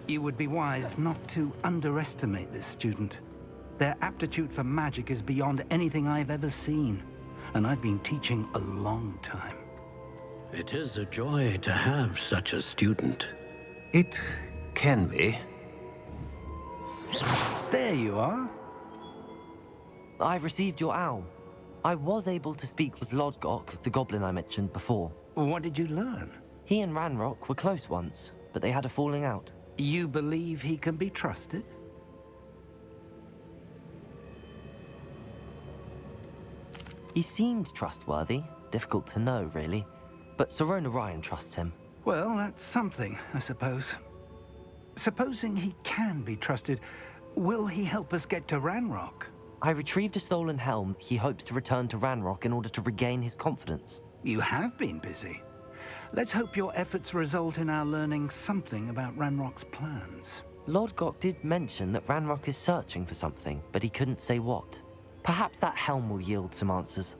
You would be wise not to underestimate this student. Their aptitude for magic is beyond anything I've ever seen, and I've been teaching a long time. It is a joy to have such a student. It can be. There you are. I received your owl. I was able to speak with Lodgok, the goblin I mentioned before. What did you learn? He and Ranrock were close once, but they had a falling out. You believe he can be trusted? He seemed trustworthy. Difficult to know, really. But Sirona Ryan trusts him. Well, that's something, I suppose. Supposing he can be trusted, will he help us get to Ranrock? I retrieved a stolen helm he hopes to return to Ranrock in order to regain his confidence. You have been busy. Let's hope your efforts result in our learning something about Ranrock's plans. Lodgok did mention that Ranrock is searching for something, but he couldn't say what. Perhaps that helm will yield some answers.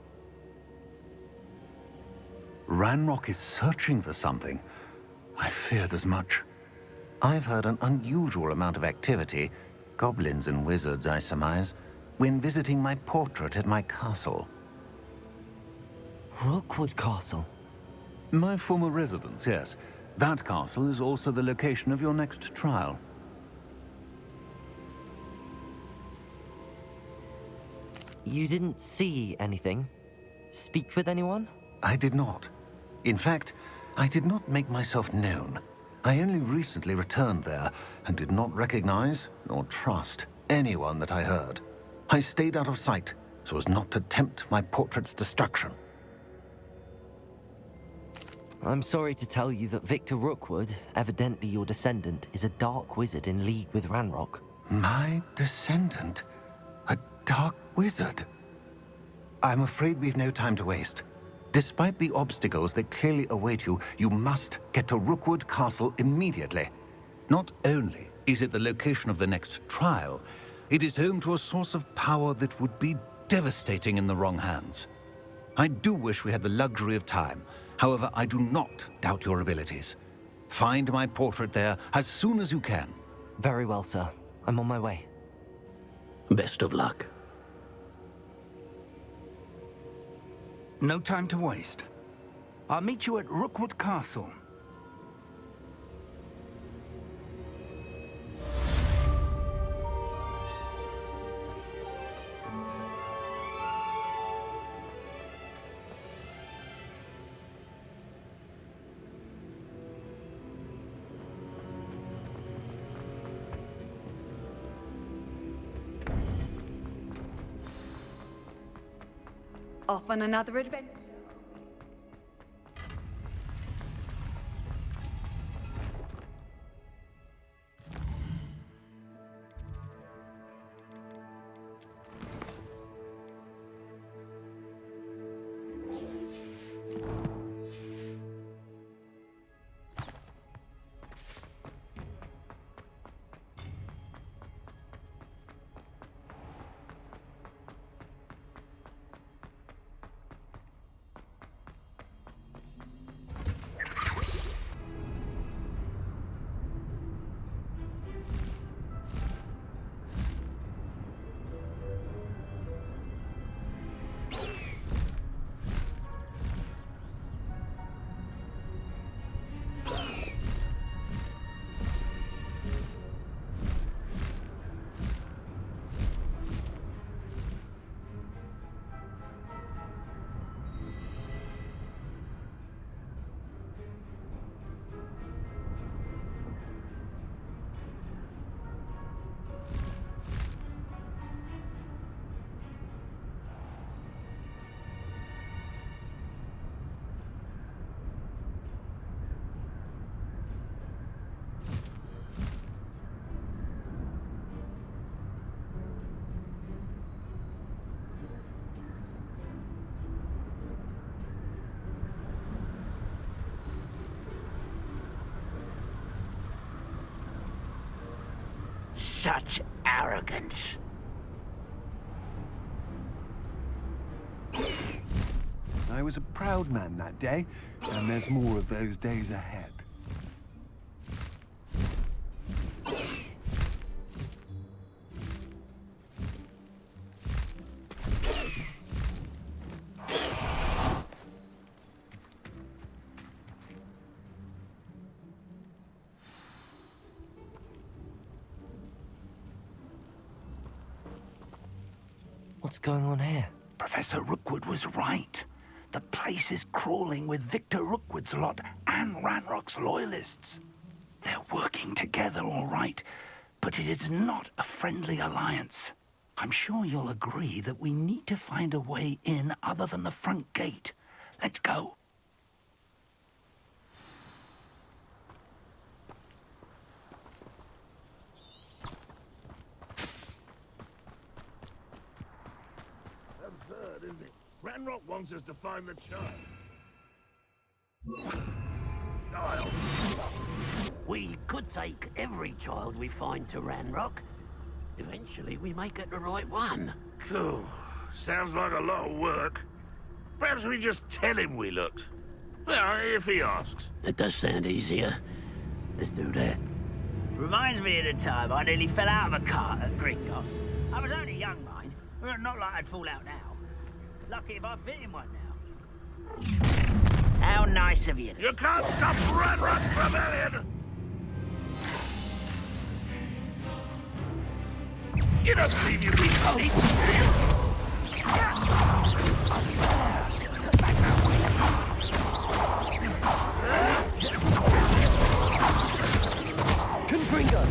Ranrock is searching for something. I feared as much. I've heard an unusual amount of activity, goblins and wizards, I surmise, when visiting my portrait at my castle. Rookwood Castle? My former residence, yes. That castle is also the location of your next trial. You didn't see anything? Speak with anyone? I did not. In fact, I did not make myself known. I only recently returned there and did not recognize nor trust anyone that I heard. I stayed out of sight so as not to tempt my portrait's destruction. I'm sorry to tell you that Victor Rookwood, evidently your descendant, is a dark wizard in league with Ranrock. My descendant? A dark wizard? I'm afraid we've no time to waste. Despite the obstacles that clearly await you, you must get to Rookwood Castle immediately. Not only is it the location of the next trial, it is home to a source of power that would be devastating in the wrong hands. I do wish we had the luxury of time. However, I do not doubt your abilities. Find my portrait there as soon as you can. Very well, sir. I'm on my way. Best of luck. No time to waste. I'll meet you at Rookwood Castle. Off on another adventure. Such arrogance. I was a proud man that day, and there's more of those days ahead. What's going on here? Professor Rookwood was right. The place is crawling with Victor Rookwood's lot and Ranrock's loyalists. They're working together, all right, but it is not a friendly alliance. I'm sure you'll agree that we need to find a way in other than the front gate. Let's go. Absurd, isn't it? Ranrock wants us to find the child. Child. We could take every child we find to Ranrock. Eventually, we may get the right one. Cool. Sounds like a lot of work. Perhaps we just tell him we looked. Well, if he asks. It does sound easier. Let's do that. Reminds me of the time I nearly fell out of a cart at Gringos. I was only young, mind. Not like I'd fall out now. Lucky if I fit in one now. How nice of you. You can't stop Ranrock's rebellion! You don't believe you beat police? Confringo!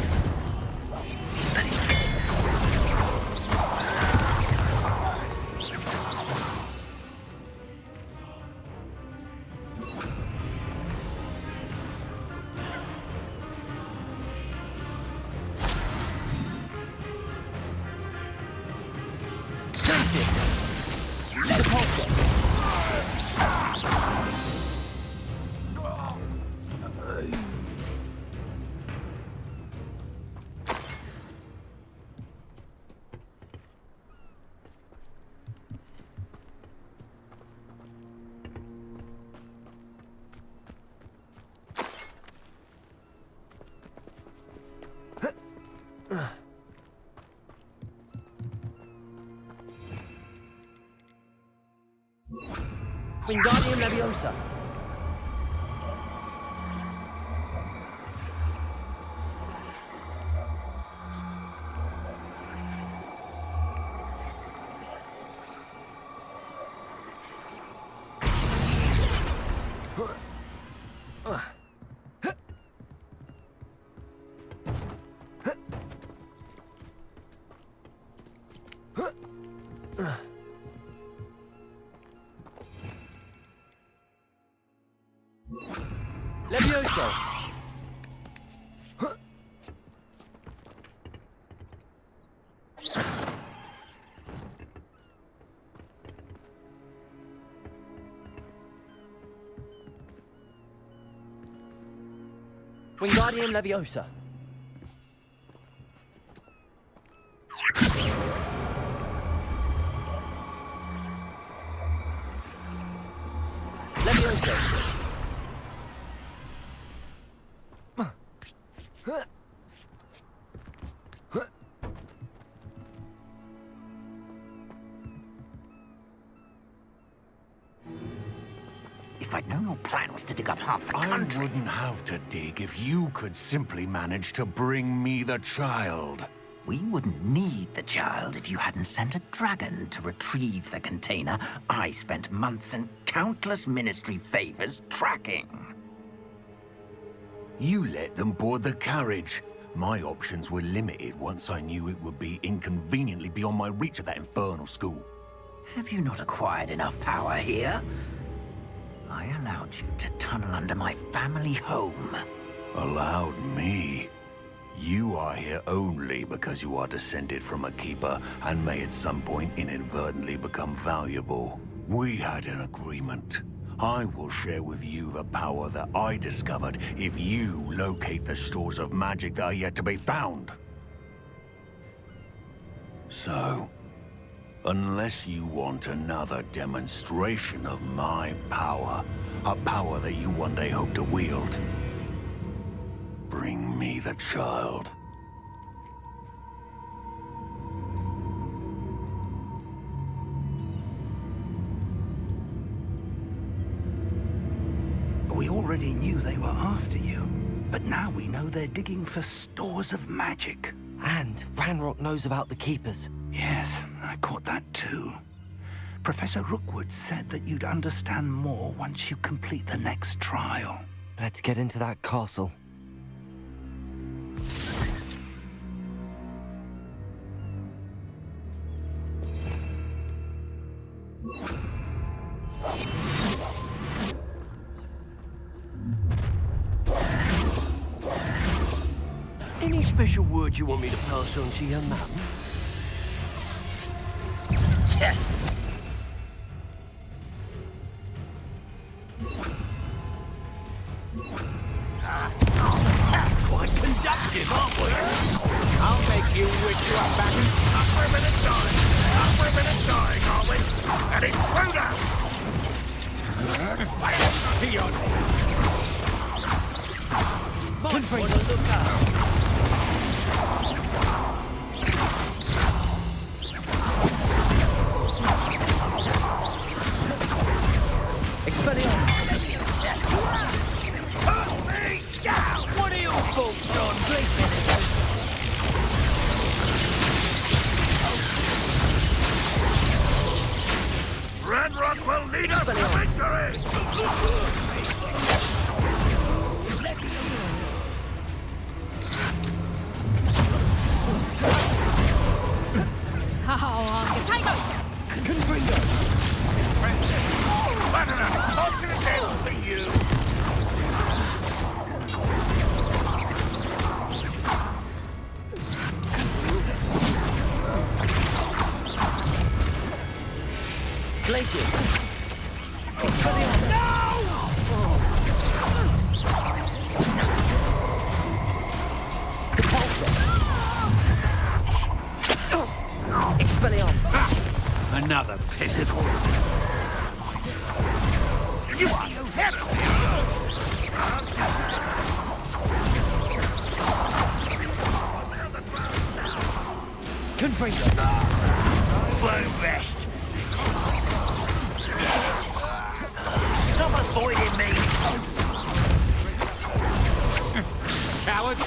Wingardium Leviosa. Levioso. Wingardium Leviosa. Leviosa. If I'd known your plan was to dig up half the country... I wouldn't have to dig if you could simply manage to bring me the child. We wouldn't need the child if you hadn't sent a dragon to retrieve the container I spent months and countless ministry favors tracking. You let them board the carriage. My options were limited once I knew it would be inconveniently beyond my reach at that infernal school. Have you not acquired enough power here? I allowed you to tunnel under my family home. Allowed me? You are here only because you are descended from a keeper and may at some point inadvertently become valuable. We had an agreement. I will share with you the power that I discovered if you locate the stores of magic that are yet to be found. So, unless you want another demonstration of my power, a power that you one day hope to wield, bring me the child. We already knew they were after you, but now we know they're digging for stores of magic. And Ranrock knows about the Keepers. Yes, I caught that too. Professor Rookwood said that you'd understand more once you complete the next trial. Let's get into that castle. Any special words you want me to pass on to your mum? Quite conductive, aren't we? I'll make you wish you were back. Up for a minute dying. Up for a minute dying, are we? An intruder! Confront the lookout. Expelliarmus! Put me down! What are your thoughts on placement? Ranrock will lead us to victory! Bad enough! Fortunate end for you! Glaciers! Expelliarmus! Another pitiful. You are terrible! Confringo! Won't rest. Stop avoiding me. Coward!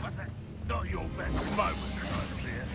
What's that? Not your best moment, I fear.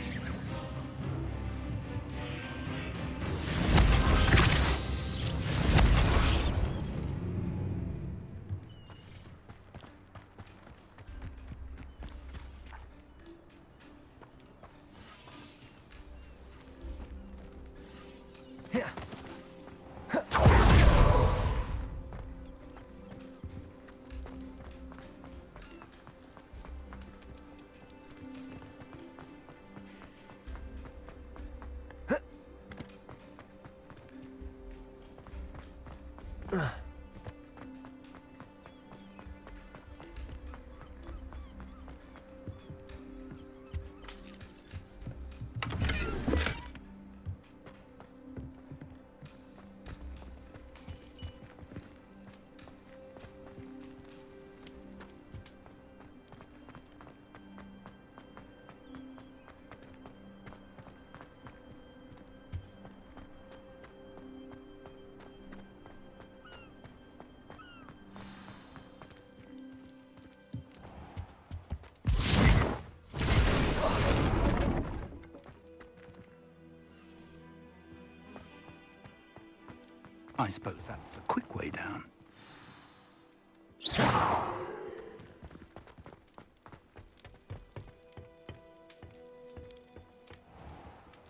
I suppose that's the quick way down.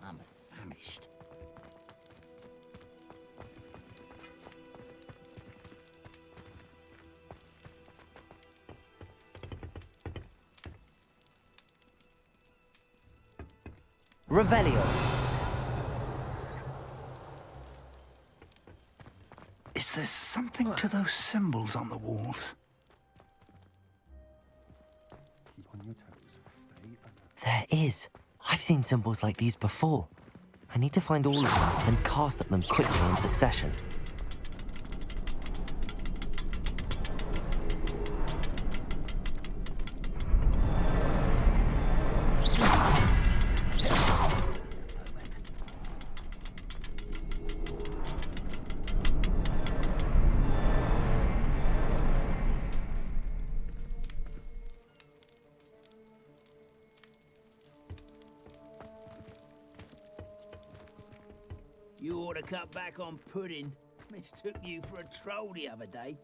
I'm famished. Revelio. Is there something to those symbols on the walls? Keep on your toes. Stay alert. There is. I've seen symbols like these before. I need to find all of them and cast at them quickly in succession. You ought to cut back on pudding. Mistook you for a troll the other day.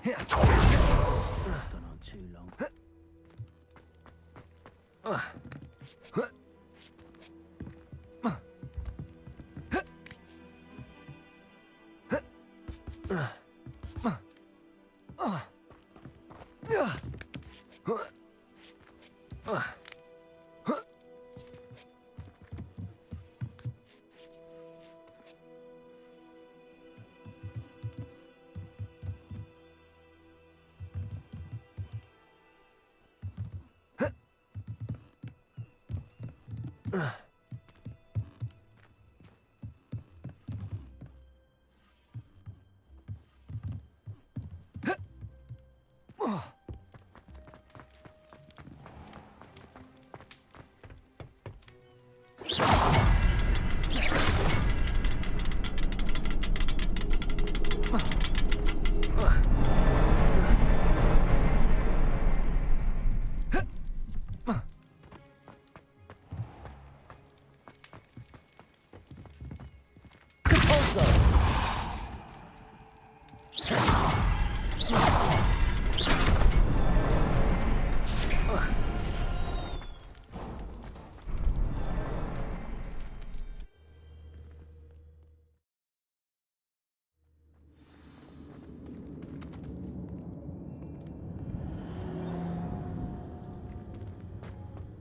It's gone on too long.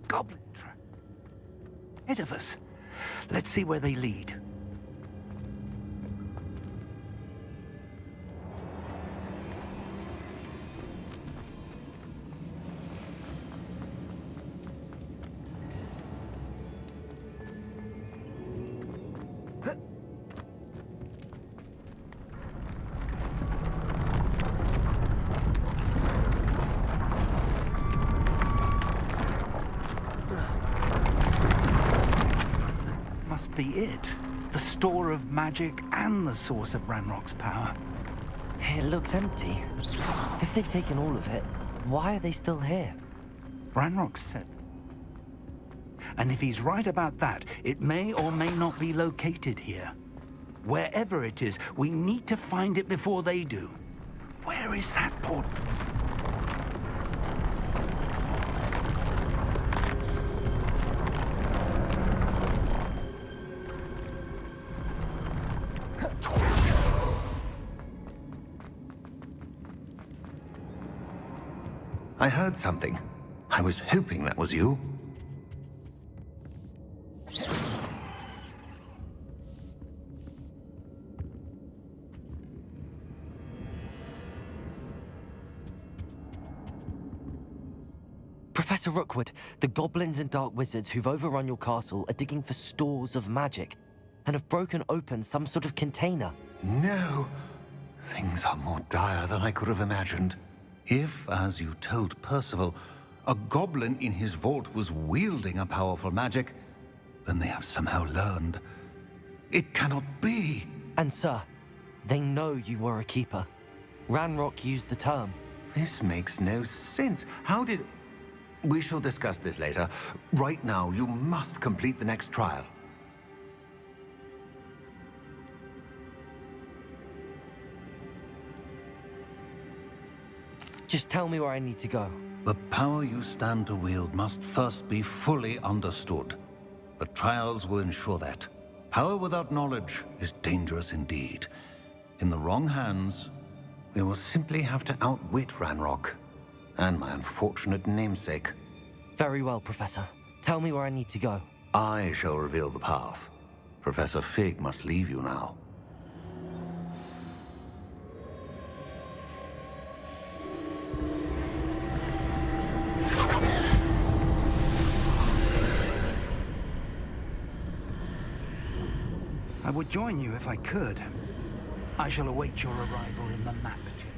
Goblin trap. Ahead of us. Let's see where they lead. Must be it. The store of magic and the source of Ranrock's power. It looks empty. If they've taken all of it, why are they still here? Ranrock said. And if he's right about that, it may or may not be located here. Wherever it is, we need to find it before they do. Where is that port? I heard something. I was hoping that was you. Professor Rookwood, the goblins and dark wizards who've overrun your castle are digging for stores of magic and have broken open some sort of container. No. Things are more dire than I could have imagined. If, as you told Percival, a goblin in his vault was wielding a powerful magic, then they have somehow learned. It cannot be. And sir, they know you were a keeper. Ranrock used the term. This makes no sense. How did... We shall discuss this later. Right now, you must complete the next trial. Just tell me where I need to go. The power you stand to wield must first be fully understood. The trials will ensure that. Power without knowledge is dangerous indeed. In the wrong hands, we will simply have to outwit Ranrock and my unfortunate namesake. Very well, Professor. Tell me where I need to go. I shall reveal the path. Professor Fig must leave you now. I would join you if I could. I shall await your arrival in the map chamber.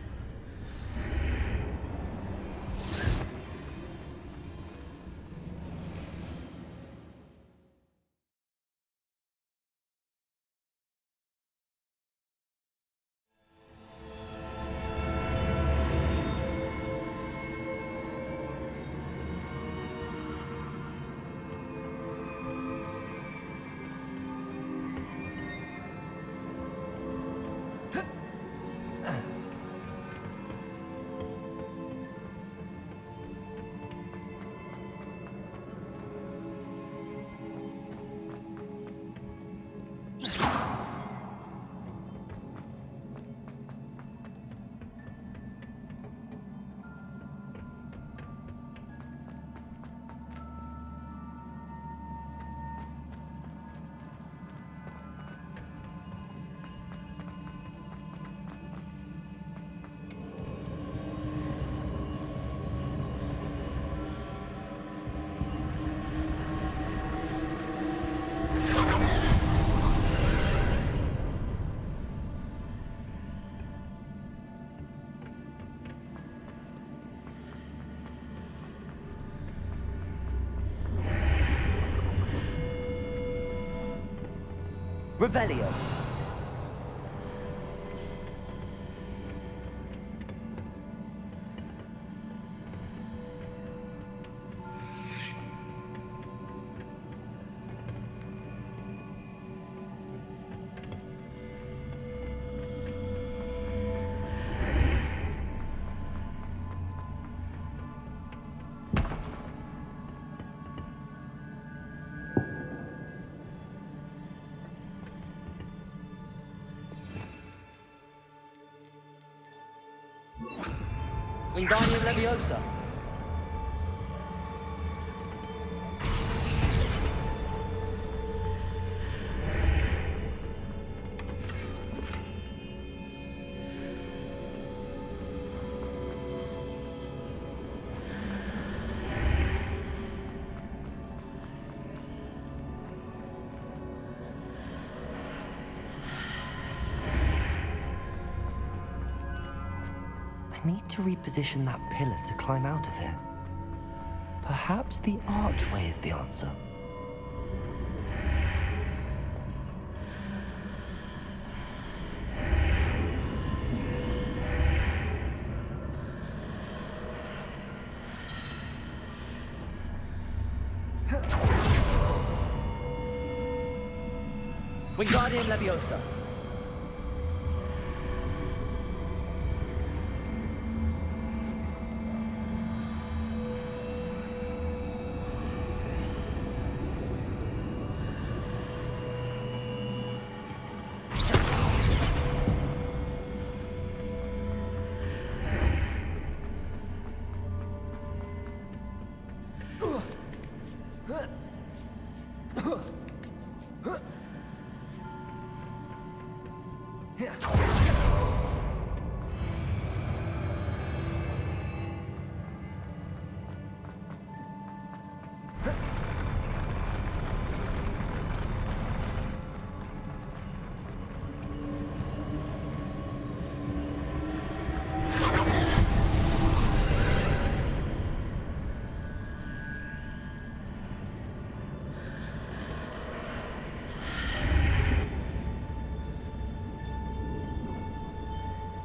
Revelio. Wingardium Leviosa. I need to reposition that pillar to climb out of here. Perhaps the archway is the answer. Wingardium Leviosa.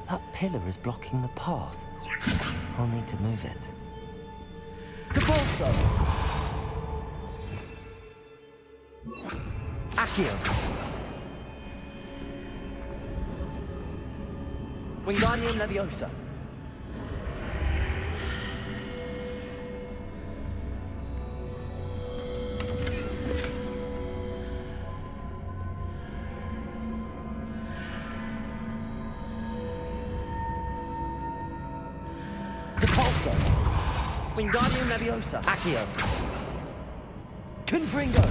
That pillar is blocking the path. I'll need to move it. Debolso! Accio! Wingardium Leviosa. Debolso. Wingardium Leviosa. Accio. Confringo.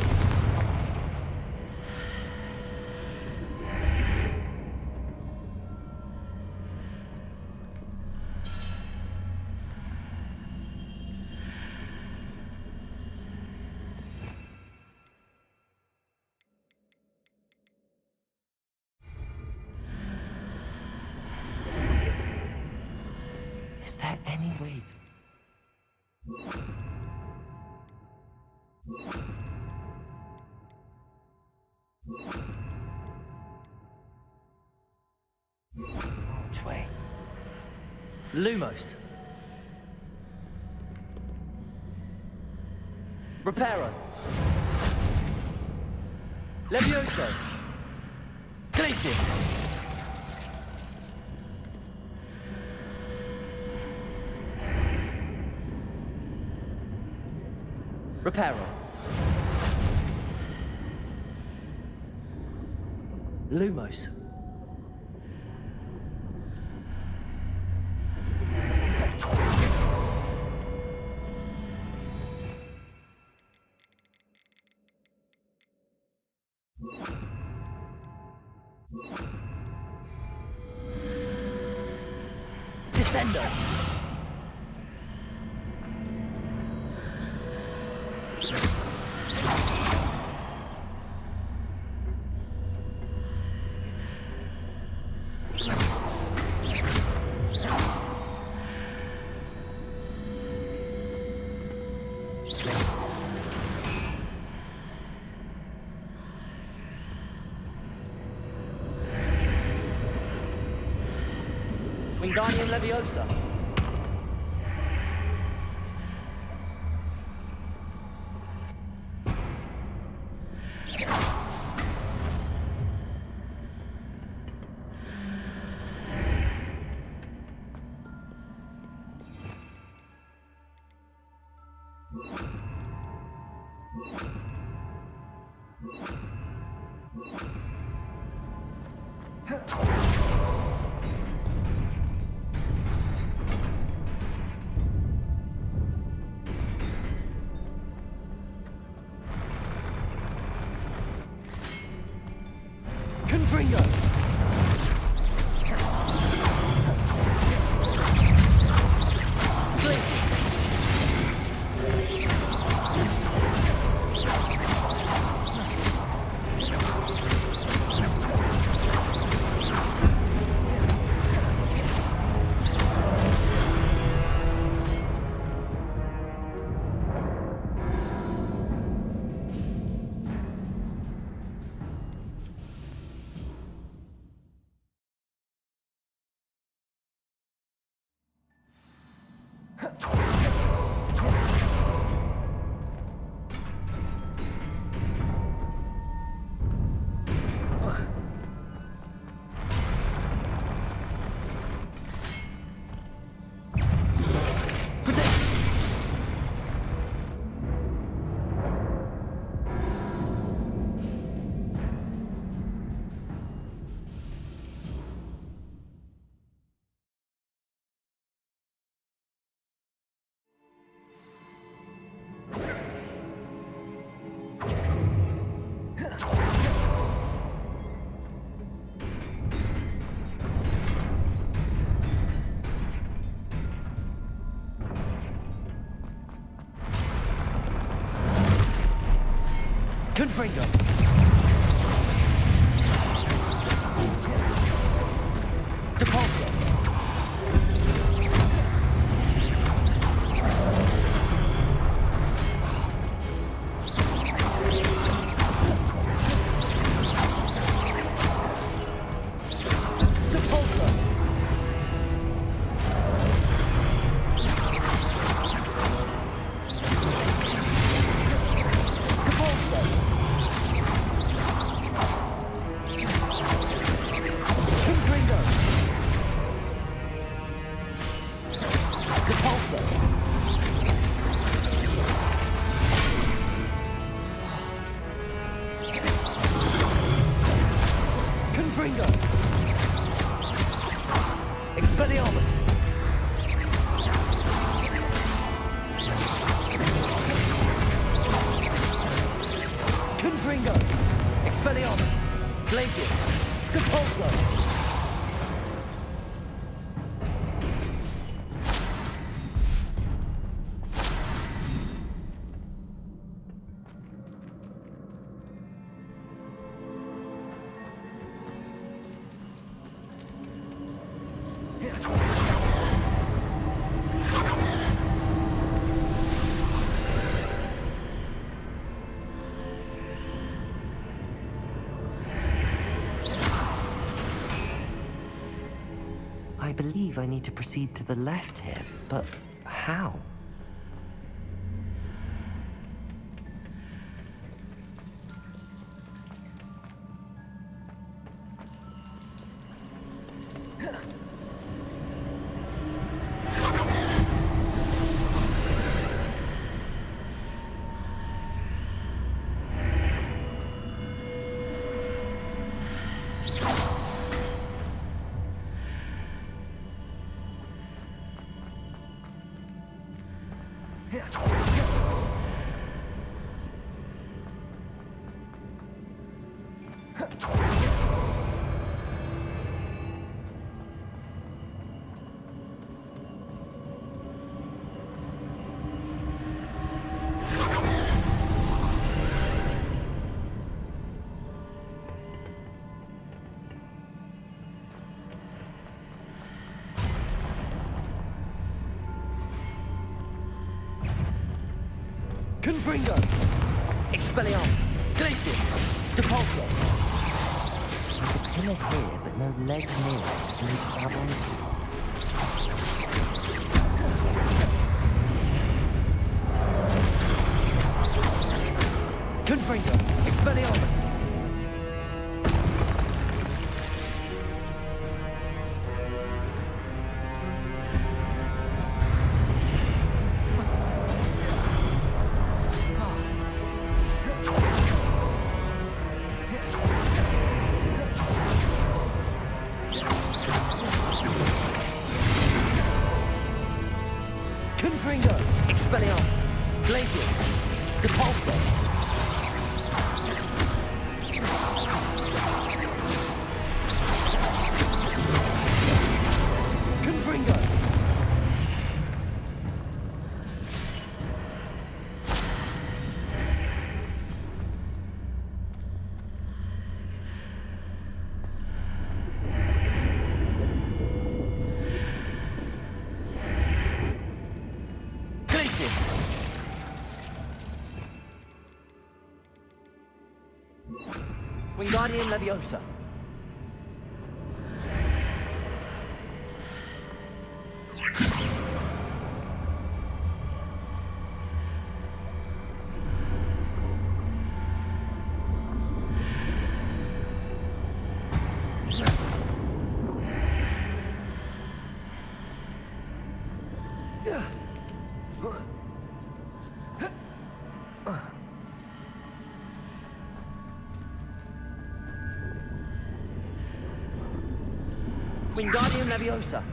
Is there any way Which way? Lumos. Reparo. Levioso. Glacius. Reparo. Lumos. Descendo. Wingardium Leviosa. Confringo! Confringo! Depulso! Confringo! Expelliarmus! Confringo! Expelliarmus! Glacius! Depulso! believe I need to proceed to the left here, but how? Confringo! Expelliarmus! Glacius! Depulso! There's a pillar here, but no ledge near it. Need to grab onto. Confringo! Expelliarmus! Confringo! Expelliarmus! Glacius! Depulso! Confringo! Glacius! Wingardium Leviosa! Wingardium Leviosa!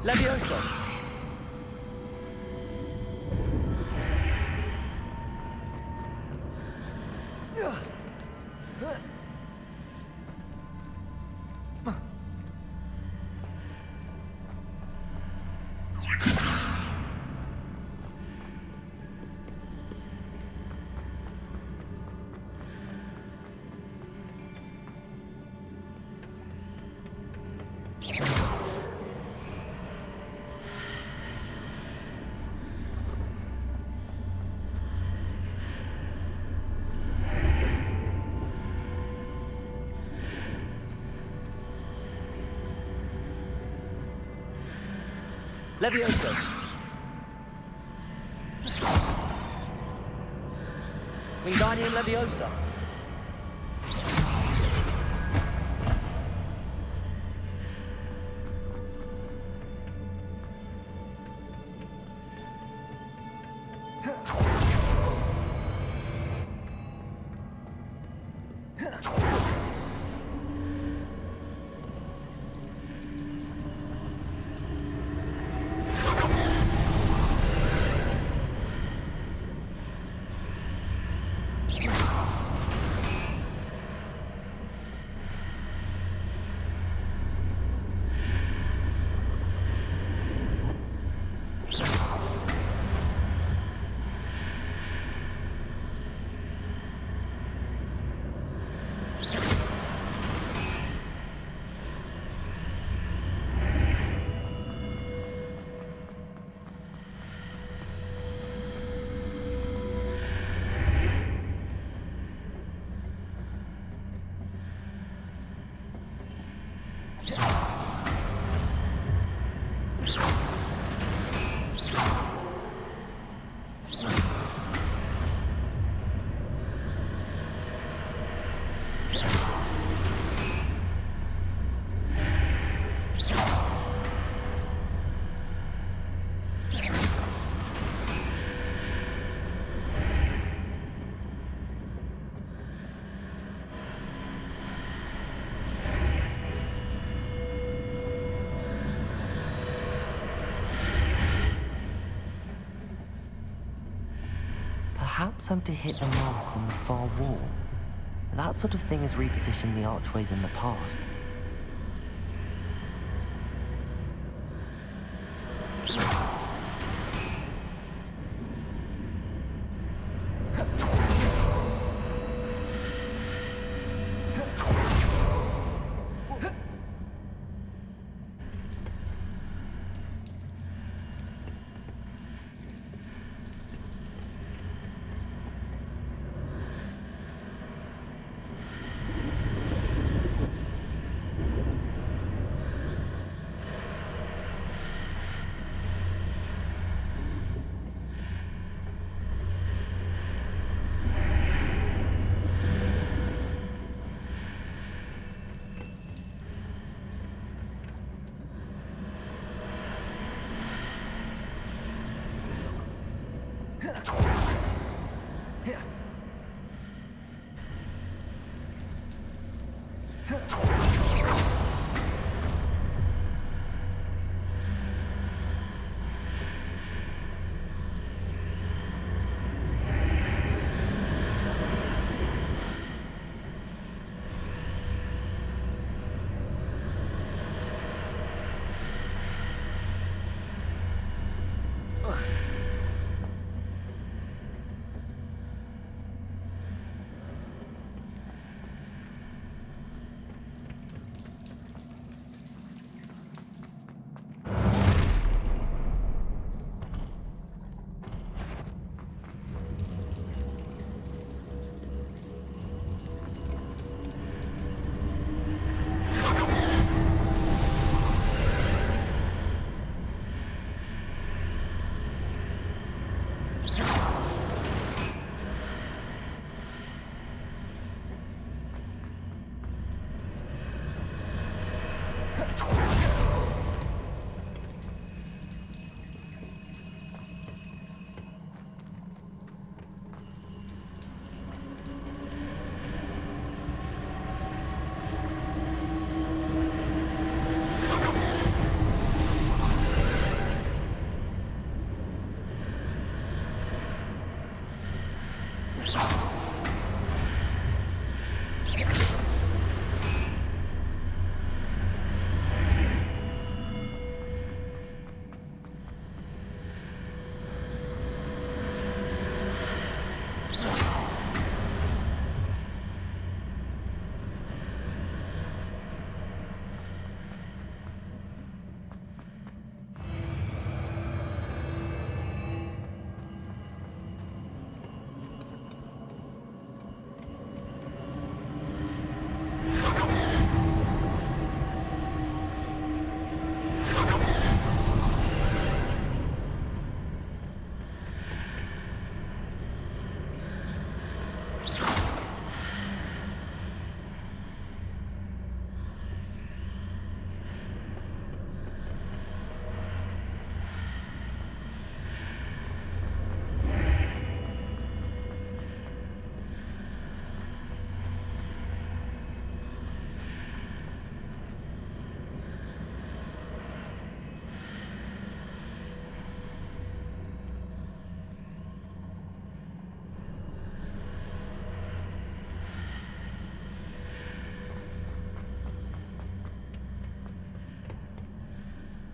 Leviosa! Leviosa! Wingardium Leviosa! Perhaps I'm to hit a mark on the far wall. That sort of thing has repositioned the archways in the past.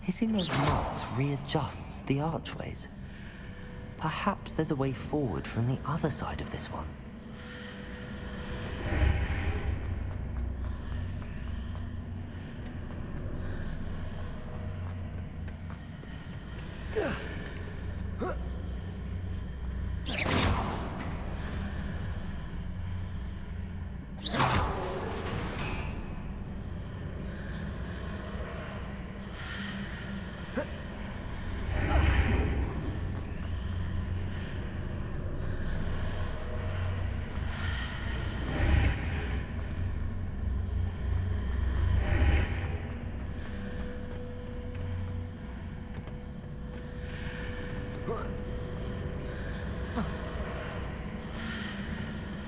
Hitting those marks readjusts the archways. Perhaps there's a way forward from the other side of this one.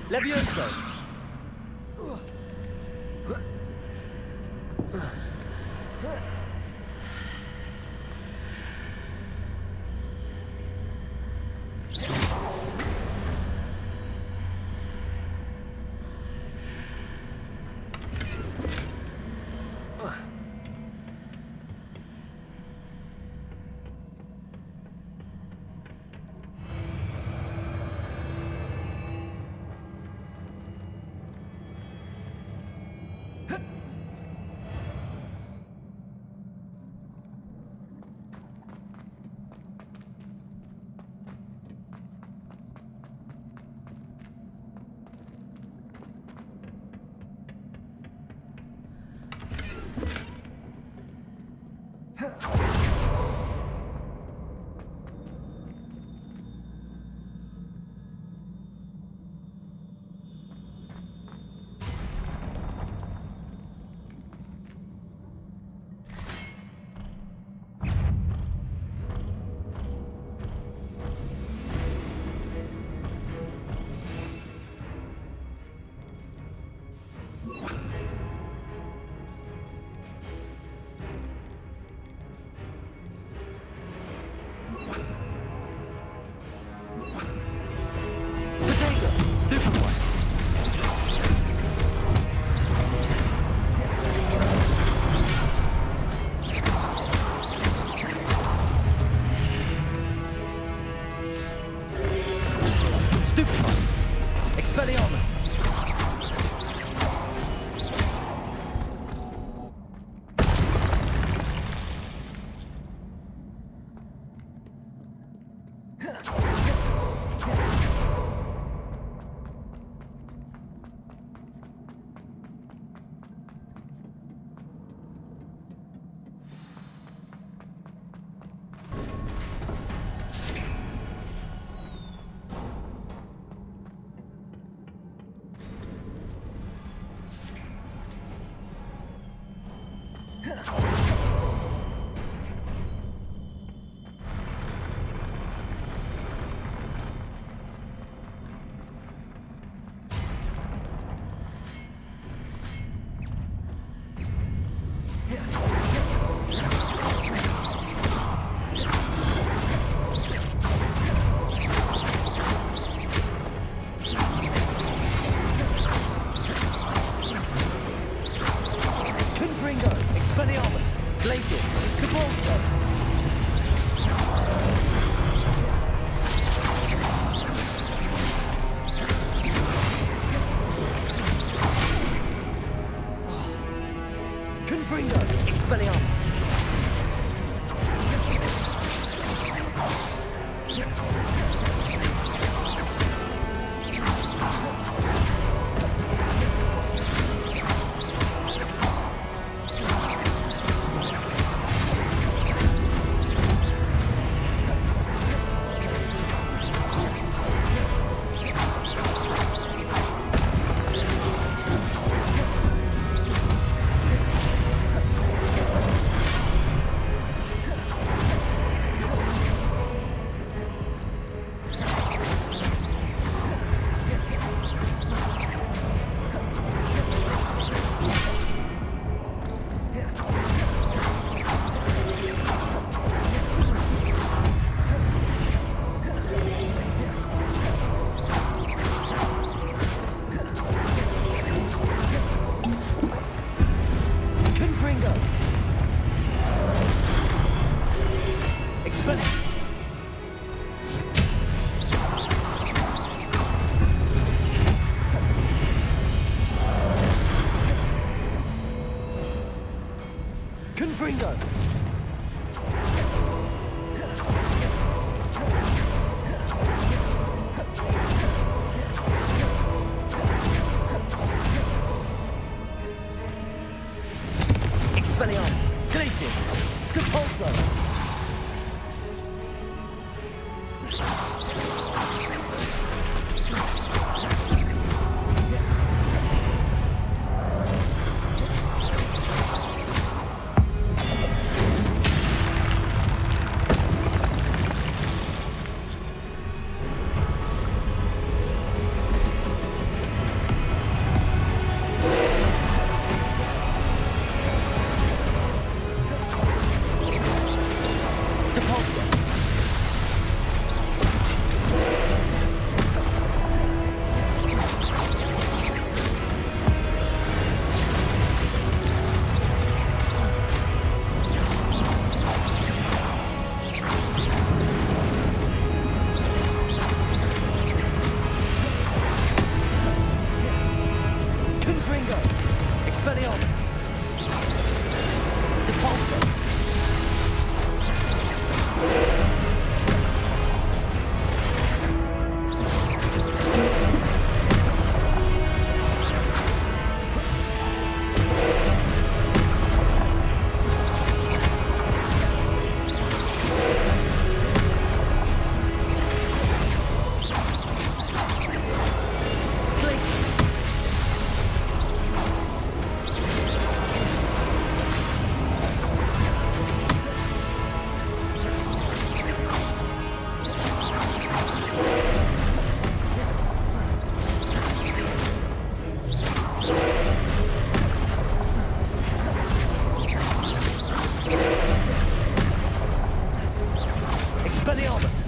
Levioso! Glacius! Capulso! Confringo! Expelliarmus! Confringo! Expelliarmus! Glacius! Capulso! Expelliarmus! Depulso! Expelliarmus!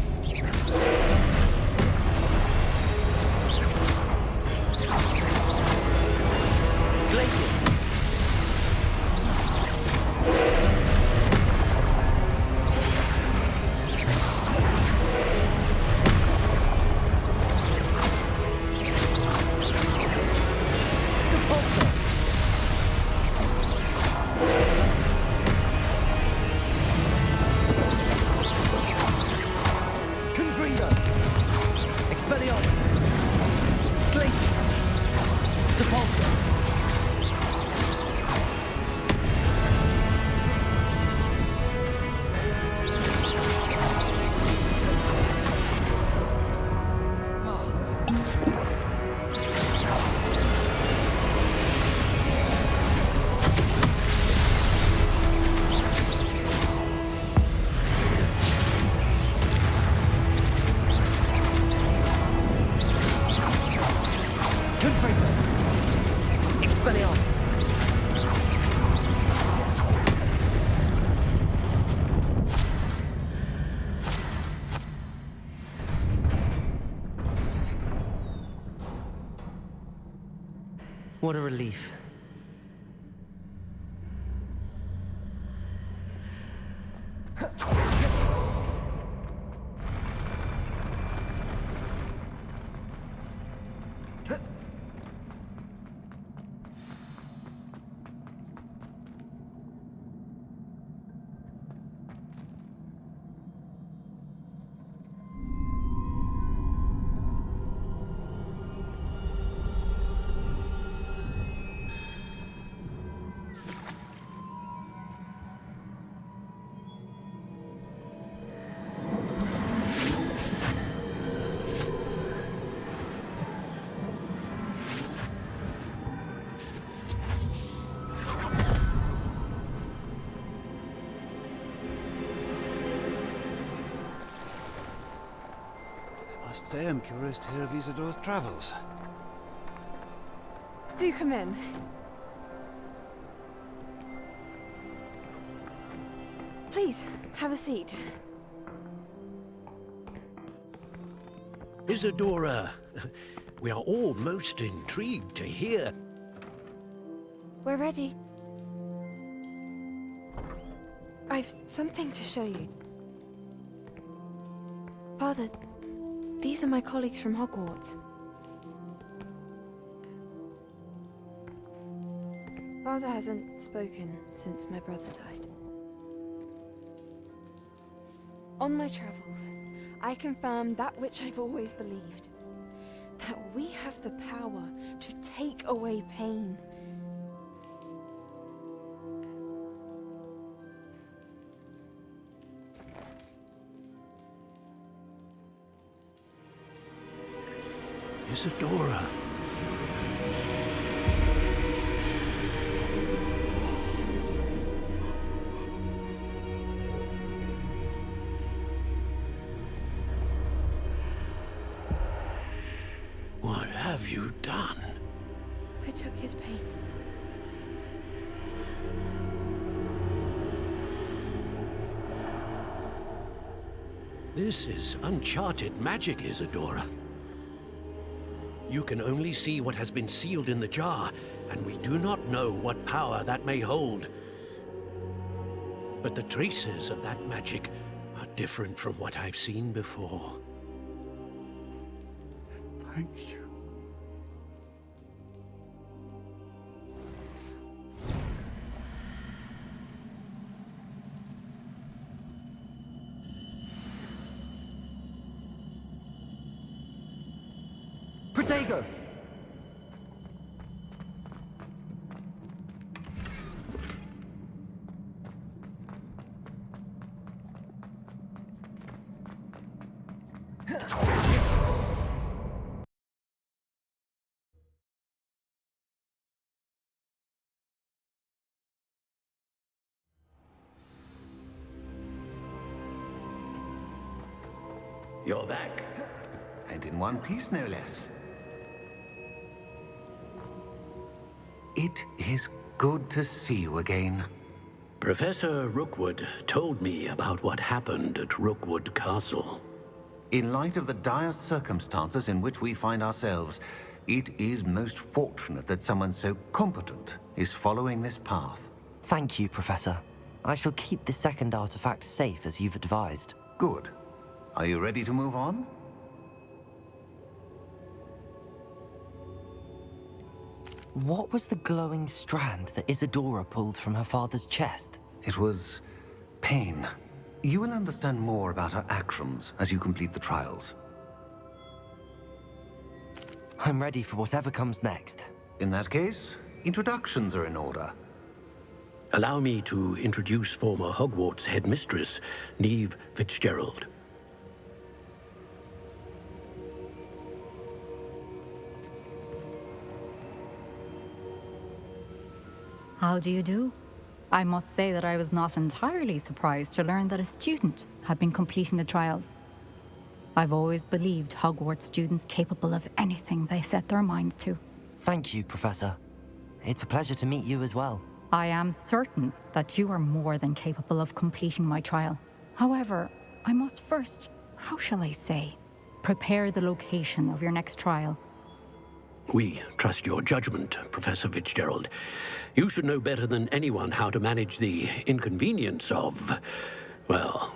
Glacius! Capulso! Confringo! Expelliarmus! Glacius! Depulso! Confringo! Expelliarmus! What a relief. must say I'm curious to hear of Isadore's travels. Do come in. Please, have a seat. Isadora, we are all most intrigued to hear. We're ready. I've something to show you. Father, these are my colleagues from Hogwarts. Father hasn't spoken since my brother died. On my travels, I confirmed that which I've always believed. That we have the power to take away pain. Isadora. What have you done? I took his pain. This is uncharted magic, Isadora. You can only see what has been sealed in the jar, and we do not know what power that may hold. But the traces of that magic are different from what I've seen before. Thank you. Protego! You're back. And in one piece, no less. It is good to see you again. Professor Rookwood told me about what happened at Rookwood Castle. In light of the dire circumstances in which we find ourselves, it is most fortunate that someone so competent is following this path. Thank you, Professor. I shall keep the second artifact safe as you've advised. Good. Are you ready to move on? What was the glowing strand that Isadora pulled from her father's chest? It was pain. You will understand more about her actions as you complete the trials. I'm ready for whatever comes next. In that case, introductions are in order. Allow me to introduce former Hogwarts headmistress, Neve Fitzgerald. How do you do? I must say that I was not entirely surprised to learn that a student had been completing the trials. I've always believed Hogwarts students capable of anything they set their minds to. Thank you, Professor. It's a pleasure to meet you as well. I am certain that you are more than capable of completing my trial. However, I must first, how shall I say, prepare the location of your next trial. We trust your judgment, Professor Fitzgerald. You should know better than anyone how to manage the inconvenience of, well...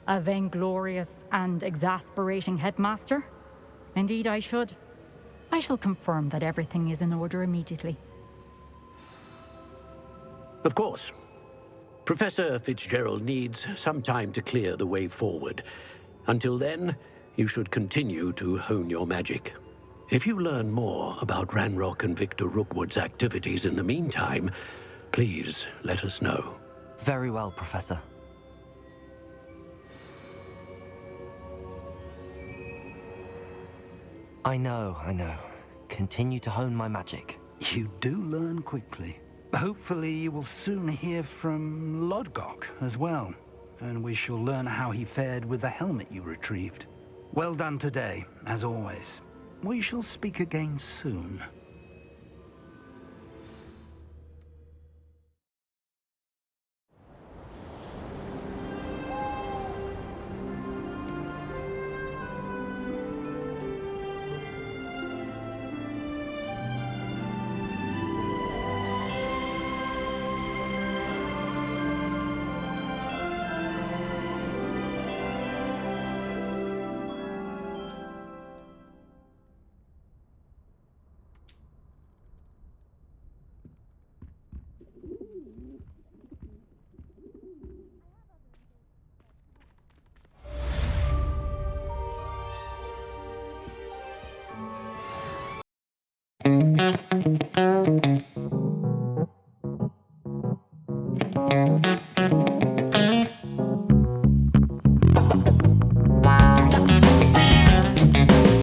A vainglorious and exasperating headmaster? Indeed I should. I shall confirm that everything is in order immediately. Of course. Professor Fitzgerald needs some time to clear the way forward. Until then, you should continue to hone your magic. If you learn more about Ranrock and Victor Rookwood's activities in the meantime, please let us know. Very well, Professor. I know. Continue to hone my magic. You do learn quickly. Hopefully you will soon hear from Lodgok as well, and we shall learn how he fared with the helmet you retrieved. Well done today, as always. We shall speak again soon.